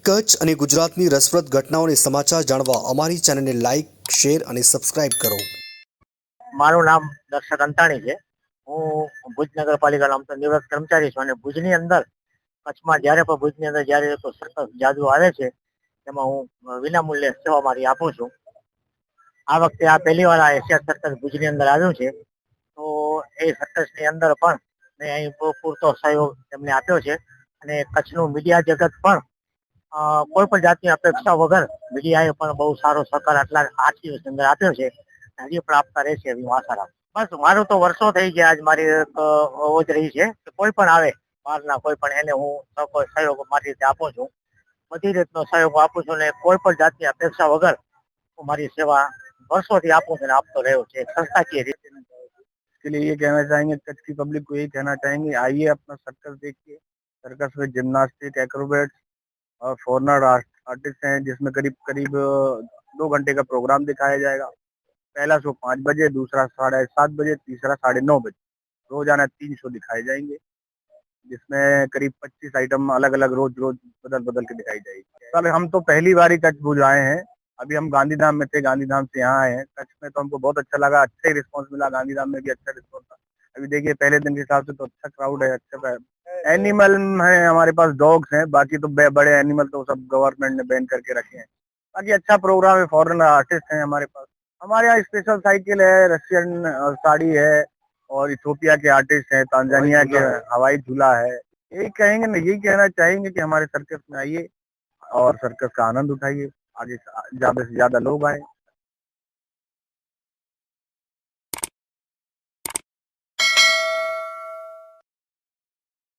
કચ્છ અને ગુજરાતની રસપ્રદ ઘટનાઓને સમાચાર જાણવા અમારી ચેનલને લાઇક, શેર અને સબસ્ક્રાઇબ કરો. મારું નામ દર્શક અંતાણી છે. હું ભુજ નગરપાલિકાનો આમ તો નિવૃત્ત કર્મચારી છું અને ભુજની અંદર કચ્છમાં જ્યારે પણ ભુજની અંદર જ્યારે સર્કસ જાદુ આવે છે તેમાં હું વિનામૂલ્યે સેવા મારી આપું છું. આ વખતે આ પહેલી વાર આ એશિયા સર્કસ ભુજની અંદર આવ્યું છે, તો એ સર્કસની અંદર પણ મેં અહીં પૂરતો સહયોગ એમને આપ્યો છે અને કચ્છનું મીડિયા જગત પણ કોઈ પણ જાતની અપેક્ષા વગર મીડિયાએ પણ બહુ સારો સહકાર આટલા 8 દિવસની અંદર આપ્યો છે. હજી પણ આપતા રહેશે એવી હું આશા રાખું. બસ મારું તો વર્ષો થઈ ગયા આજ મારી ઓજ રહી છે કે કોઈ પણ આવે બહારના કોઈ પણ એને હું સહયોગ મારી રીતે આપું છું. બધી રીતનો સહયોગ આપું છું ને કોઈ પણ જાતની અપેક્ષા વગર હું મારી સેવા વર્ષોથી આપું છું ને આપતો રહ્યો છે સંસ્થાકીય રીતે. इसके लिए ये कहना चाहेंगे, कच्छ की पब्लिक को यही कहना चाहेंगे, आइए अपना सर्कस देखिए। सर्कस में जिम्नास्टिक, एक्रोबेट्स और फॉरनर आर्टिस्ट हैं, जिसमें करीब करीब 2 घंटे का प्रोग्राम दिखाया जाएगा। पहला शो 5 बजे, दूसरा 7:30 बजे, तीसरा 9:30 बजे। रोजाना 3 शो दिखाए जाएंगे, जिसमें करीब 25 आइटम अलग अलग रोज रोज बदल बदल के दिखाई जाएगी। कल हम तो पहली बार ही कच्छ भुज आए हैं, अभी हम गांधीधाम में थे, गांधीधाम से यहाँ आए हैं। कच्छ में तो हमको बहुत अच्छा लगा, अच्छा ही रिस्पॉन्स मिला, गांधीधाम में भी अच्छा रिस्पॉन्स था। अभी देखिए पहले दिन के हिसाब से तो अच्छा क्राउड है, अच्छा एनिमल है, हमारे पास डॉग्स हैं, बाकी तो बड़े एनिमल तो सब गवर्नमेंट ने बैन करके रखे हैं। बाकी अच्छा प्रोग्राम है, फॉरेनर आर्टिस्ट हैं हमारे पास। हमारे यहाँ स्पेशल साइकिल है, रशियन साड़ी है और इथोपिया के आर्टिस्ट हैं, तांजानिया के हवाई झूला है। यही कहेंगे ना, यही कहना चाहेंगे कि हमारे सर्कस में आइए और सर्कस का आनंद उठाइए, आगे ज्यादा से ज्यादा लोग आए।